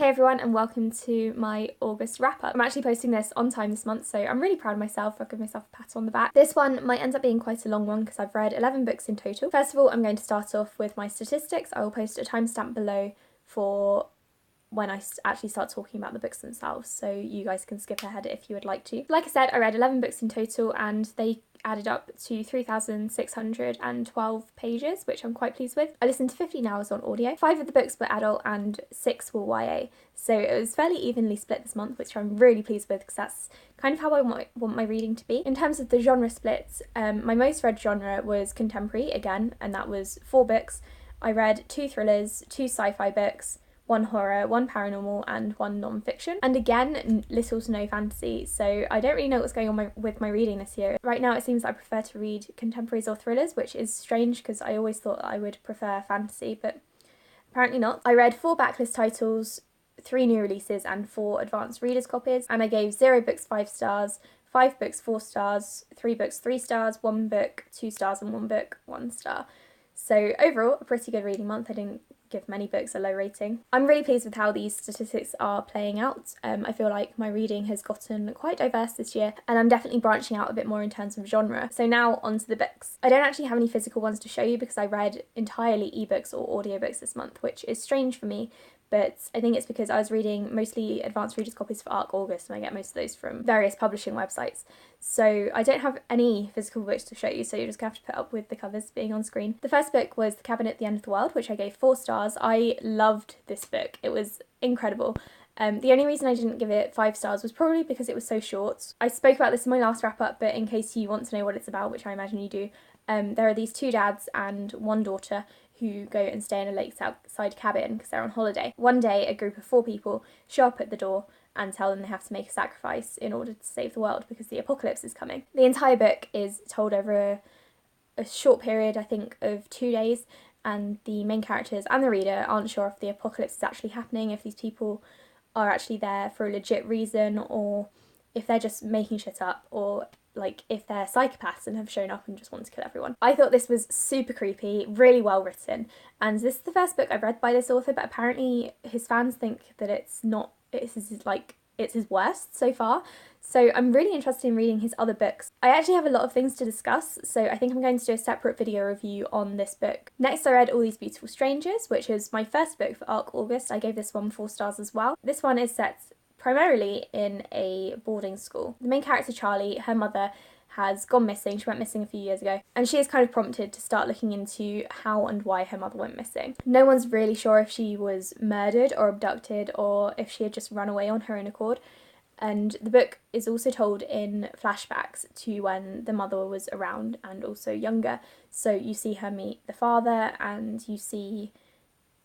Hey everyone, and welcome to my August wrap-up. I'm actually posting this on time this month, so I'm really proud of myself. I'll give myself a pat on the back. This one might end up being quite a long one because I've read 11 books in total. First of all, I'm going to start off with my statistics. I will post a timestamp below for when I actually start talking about the books themselves, so you guys can skip ahead if you would like to. Like I said, I read 11 books in total and they added up to 3,612 pages, which I'm quite pleased with. I listened to 15 hours on audio. 5 of the books were adult and 6 were YA, so it was fairly evenly split this month, which I'm really pleased with because that's kind of how I want my reading to be. In terms of the genre splits, my most read genre was contemporary again, and that was 4 books. I read 2 thrillers, 2 sci-fi books, 1 horror, 1 paranormal, and 1 non-fiction. And again, little to no fantasy, so I don't really know what's going on with my reading this year. Right now it seems that I prefer to read contemporaries or thrillers, which is strange because I always thought I would prefer fantasy, but apparently not. I read 4 backlist titles, 3 new releases, and 4 advanced readers copies, and I gave 0 books 5 stars, 5 books 4 stars, 3 books 3 stars, 1 book 2 stars, and 1 book 1 star. So overall, a pretty good reading month. I didn't give many books a low rating. I'm really pleased with how these statistics are playing out. I feel like my reading has gotten quite diverse this year, and I'm definitely branching out a bit more in terms of genre. So now on to the books. I don't actually have any physical ones to show you because I read entirely ebooks or audiobooks this month, which is strange for me, but I think it's because I was reading mostly advanced readers copies for ARC August, and I get most of those from various publishing websites. So I don't have any physical books to show you, so you're just going to have to put up with the covers being on screen. The first book was The Cabin at the End of the World, which I gave 4 stars. I loved this book. It was incredible. The only reason I didn't give it 5 stars was probably because it was so short. I spoke about this in my last wrap-up, but in case you want to know what it's about, which I imagine you do, there are these 2 dads and 1 daughter who go and stay in a lakeside cabin because they're on holiday. One day, a group of 4 people show up at the door and tell them they have to make a sacrifice in order to save the world because the apocalypse is coming. The entire book is told over a short period, I think, of 2 days, and the main characters and the reader aren't sure if the apocalypse is actually happening, if these people are actually there for a legit reason, or if they're just making shit up, or like if they're psychopaths and have shown up and just want to kill everyone. I thought this was super creepy, really well written, and this is the first book I've read by this author, but apparently his fans think that it's his worst so far. So I'm really interested in reading his other books. I actually have a lot of things to discuss, so I think I'm going to do a separate video review on this book. Next I read All These Beautiful Strangers, which is my first book for ARC August. I gave this one 4 stars as well. This one is set primarily in a boarding school. The main character, Charlie, her mother has gone missing. She went missing a few years ago, and she is kind of prompted to start looking into how and why her mother went missing. No one's really sure if she was murdered or abducted or if she had just run away on her own accord. And the book is also told in flashbacks to when the mother was around and also younger. So you see her meet the father and you see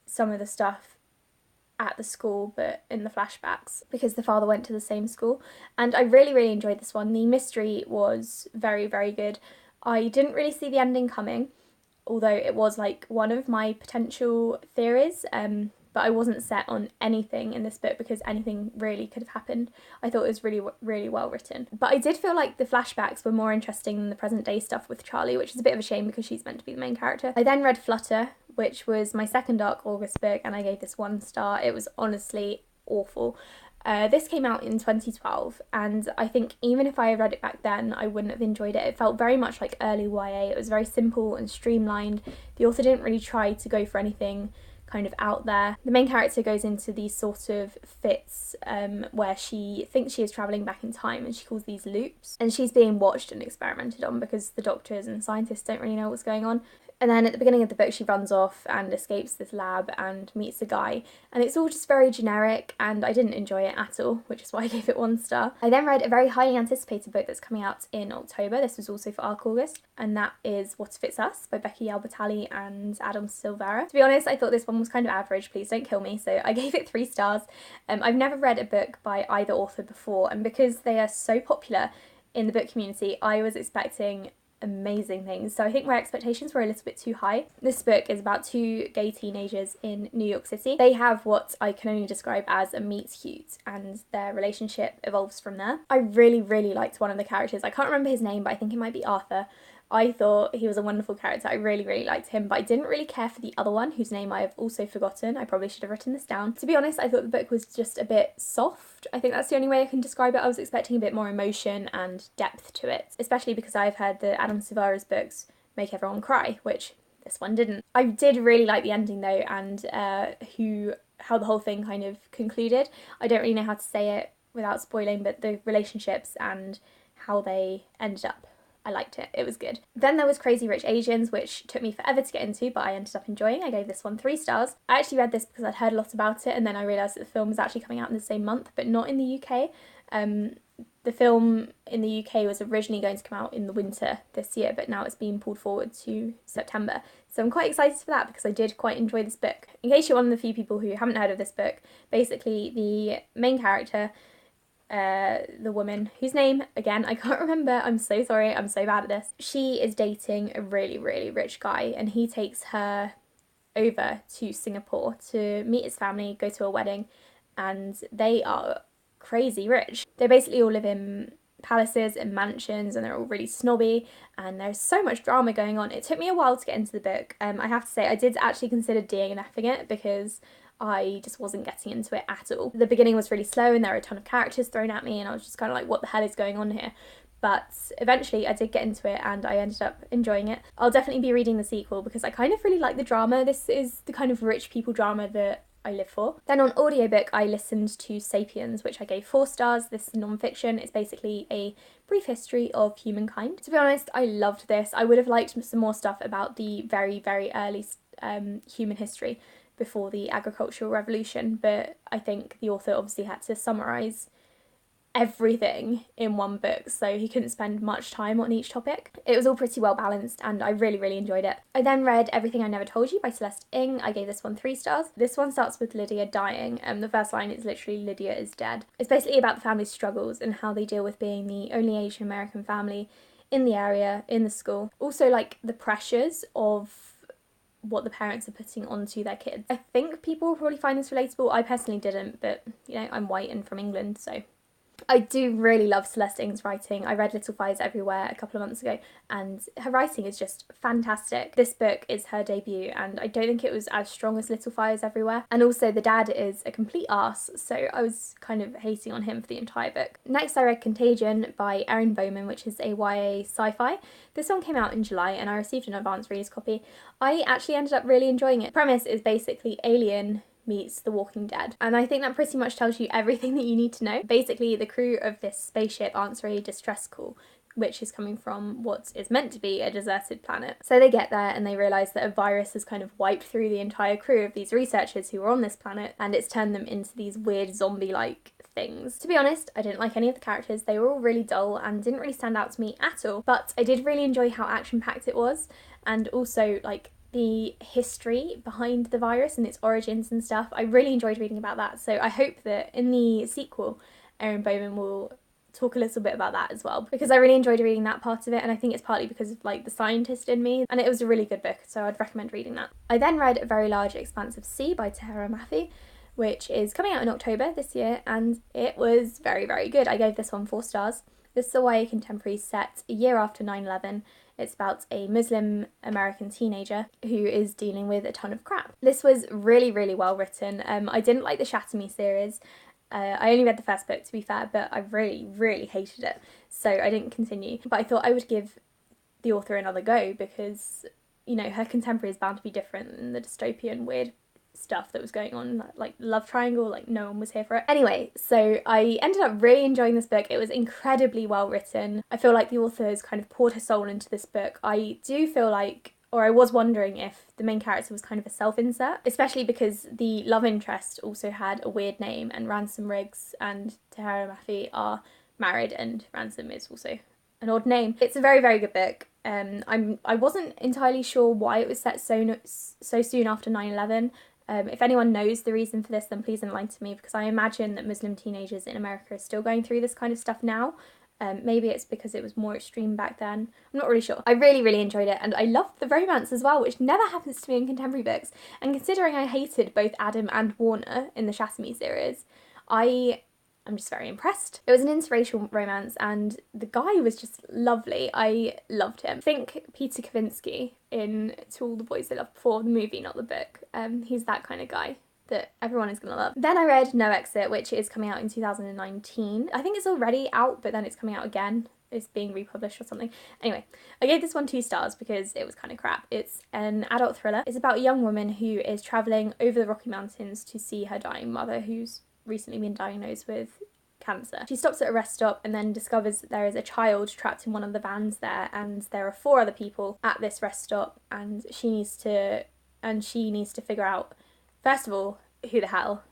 some of the stuff at the school but in the flashbacks because the father went to the same school. And I really, really enjoyed this one. The mystery was very, very good. I didn't really see the ending coming, although it was like one of my potential theories, but I wasn't set on anything in this book because anything really could have happened. I thought it was really, really well written. But I did feel like the flashbacks were more interesting than the present day stuff with Charlie, which is a bit of a shame because she's meant to be the main character. I then read Flutter, which was my second ARC August book, and I gave this 1 star. It was honestly awful. This came out in 2012, and I think even if I had read it back then, I wouldn't have enjoyed it. It felt very much like early YA. It was very simple and streamlined. The author didn't really try to go for anything kind of out there. The main character goes into these sort of fits where she thinks she is travelling back in time, and she calls these loops, and she's being watched and experimented on because the doctors and scientists don't really know what's going on. And then at the beginning of the book she runs off and escapes this lab and meets a guy, and it's all just very generic and I didn't enjoy it at all, which is why I gave it 1 star. I then read a very highly anticipated book that's coming out in October. This was also for ARC August, and that is What If It's Us by Becky Albertalli and Silvera. To be honest, I thought this one was kind of average, please don't kill me, so I gave it 3 stars. I've never read a book by either author before, and because they are so popular in the book community, I was expecting amazing things, so I think my expectations were a little bit too high. This book is about 2 gay teenagers in New York City. They have what I can only describe as a meet cute, and their relationship evolves from there. I really, really liked one of the characters. I can't remember his name, but I think it might be Arthur. I thought he was a wonderful character. I really, really liked him, but I didn't really care for the other one, whose name I have also forgotten. I probably should have written this down. To be honest, I thought the book was just a bit soft. I think that's the only way I can describe it. I was expecting a bit more emotion and depth to it, especially because I've heard that Adam Silvera's books make everyone cry, which this one didn't. I did really like the ending though, and how the whole thing kind of concluded. I don't really know how to say it without spoiling, but the relationships and how they ended up, I liked it. It was good. Then there was Crazy Rich Asians, which took me forever to get into, but I ended up enjoying. I gave this one 3 stars. I actually read this because I'd heard a lot about it, and then I realised that the film was actually coming out in the same month, but not in the UK. The film in the UK was originally going to come out in the winter this year, but now it's been pulled forward to September. So I'm quite excited for that because I did quite enjoy this book. In case you're one of the few people who haven't heard of this book, basically the main character, the woman whose name, again, I can't remember, I'm so sorry, I'm so bad at this. She is dating a really, really rich guy, and he takes her over to Singapore to meet his family, go to a wedding, and they are crazy rich. They basically all live in palaces and mansions, and they're all really snobby, and there's so much drama going on. It took me a while to get into the book. I have to say, I did actually consider DNFing it because I just wasn't getting into it at all. The beginning was really slow, and there were a ton of characters thrown at me, and I was just kind of like, what the hell is going on here? But eventually I did get into it, and I ended up enjoying it. I'll definitely be reading the sequel because I kind of really like the drama. This is the kind of rich people drama that I live for. Then on audiobook, I listened to Sapiens, which I gave 4 stars. This is non-fiction. It's basically a brief history of humankind. To be honest, I loved this. I would have liked some more stuff about the very, very early human history before the agricultural revolution, but I think the author obviously had to summarise everything in one book, so he couldn't spend much time on each topic. It was all pretty well balanced, and I really, really enjoyed it. I then read Everything I Never Told You by Celeste Ng. I gave this one 3 stars. This one starts with Lydia dying, and the first line is literally Lydia is dead. It's basically about the family's struggles and how they deal with being the only Asian American family in the area, in the school. Also, like, the pressures of what the parents are putting onto their kids. I think people will probably find this relatable. I personally didn't, but, you know, I'm white and from England, so I do really love Celeste Ng's writing. I read Little Fires Everywhere a couple of months ago, and her writing is just fantastic. This book is her debut, and I don't think it was as strong as Little Fires Everywhere. And also the dad is a complete arse, so I was kind of hating on him for the entire book. Next I read Contagion by Erin Bowman, which is a YA sci-fi. This one came out in July, and I received an advance reader's copy. I actually ended up really enjoying it. The premise is basically Alien meets The Walking Dead, and I think that pretty much tells you everything that you need to know. Basically, the crew of this spaceship answer a distress call, which is coming from what is meant to be a deserted planet. So they get there and they realise that a virus has kind of wiped through the entire crew of these researchers who are on this planet, and it's turned them into these weird zombie-like things. To be honest, I didn't like any of the characters. They were all really dull and didn't really stand out to me at all, but I did really enjoy how action-packed it was, and also like the history behind the virus and its origins and stuff. I really enjoyed reading about that, so I hope that in the sequel Erin Bowman will talk a little bit about that as well, because I really enjoyed reading that part of it, and I think it's partly because of like the scientist in me, and it was a really good book, so I'd recommend reading that. I then read A Very Large Expanse of Sea by Tahara Mafi, which is coming out in October this year, and it was very, very good. I gave this one 4 stars. This is a YA contemporary set a year after 9/11. It's about a Muslim American teenager who is dealing with a ton of crap. This was really, really well written. I didn't like the Shatter Me series. I only read the first book, to be fair, but I really, really hated it, so I didn't continue. But I thought I would give the author another go because, you know, her contemporary is bound to be different than the dystopian weird stuff that was going on, like love triangle, like no one was here for it. Anyway, so I ended up really enjoying this book. It was incredibly well written. I feel like the author has kind of poured her soul into this book. I do feel like, or I was wondering if the main character was kind of a self-insert, especially because the love interest also had a weird name, and Ransom Riggs and Tahara Mafi are married, and Ransom is also an odd name. It's a very, very good book. I wasn't entirely sure why it was set so soon after 9/11. If anyone knows the reason for this, then please enlighten me, because I imagine that Muslim teenagers in America are still going through this kind of stuff now. Maybe it's because it was more extreme back then. I'm not really sure. I really, really enjoyed it, and I loved the romance as well, which never happens to me in contemporary books. And considering I hated both Adam and Warner in the Shatter Me series, I I'm just very impressed. It was an interracial romance and the guy was just lovely. I loved him. Think Peter Kavinsky in To All the Boys They Loved Before, the movie, not the book. He's that kind of guy that everyone is gonna love. Then I read No Exit, which is coming out in 2019. I think it's already out, but then it's coming out again. It's being republished or something. Anyway, I gave this one 2 stars because it was kind of crap. It's an adult thriller. It's about a young woman who is travelling over the Rocky Mountains to see her dying mother, who's recently been diagnosed with cancer. She stops at a rest stop and then discovers that there is a child trapped in one of the vans there, and there are 4 other people at this rest stop, and she needs to figure out, first of all, who the hell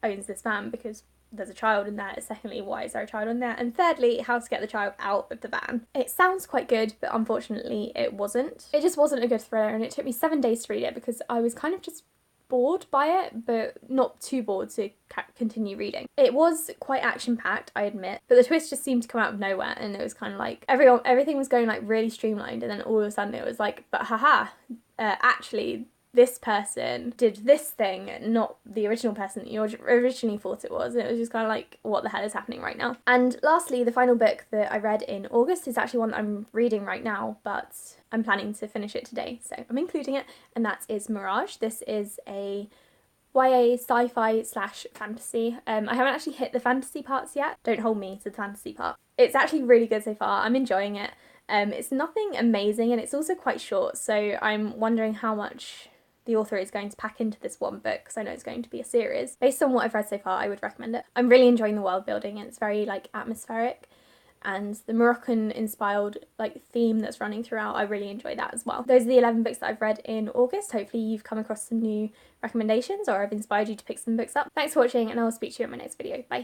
owns this van, because there's a child in there. Secondly, why is there a child in there? And thirdly, how to get the child out of the van. It sounds quite good, but unfortunately it wasn't. It just wasn't a good thriller, and it took me 7 days to read it because I was kind of just bored by it, but not too bored to continue reading. It was quite action-packed, I admit, but the twist just seemed to come out of nowhere, and it was kind of like everything was going like really streamlined, and then all of a sudden it was like, but haha, actually this person did this thing, not the original person that you originally thought it was. And it was just kind of like, what the hell is happening right now? And lastly, the final book that I read in August is actually one that I'm reading right now, but I'm planning to finish it today, so I'm including it, and that is Mirage. This is a YA sci-fi / fantasy. I haven't actually hit the fantasy parts yet. Don't hold me to the fantasy part. It's actually really good so far. I'm enjoying it. It's nothing amazing, and it's also quite short, so I'm wondering how much the author is going to pack into this one book, because I know it's going to be a series. Based on what I've read so far, I would recommend it. I'm really enjoying the world building, and it's very like atmospheric, and the Moroccan inspired like theme that's running throughout, I really enjoy that as well. Those are the 11 books that I've read in August. Hopefully you've come across some new recommendations, or I've inspired you to pick some books up. Thanks for watching, and I'll speak to you in my next video. Bye.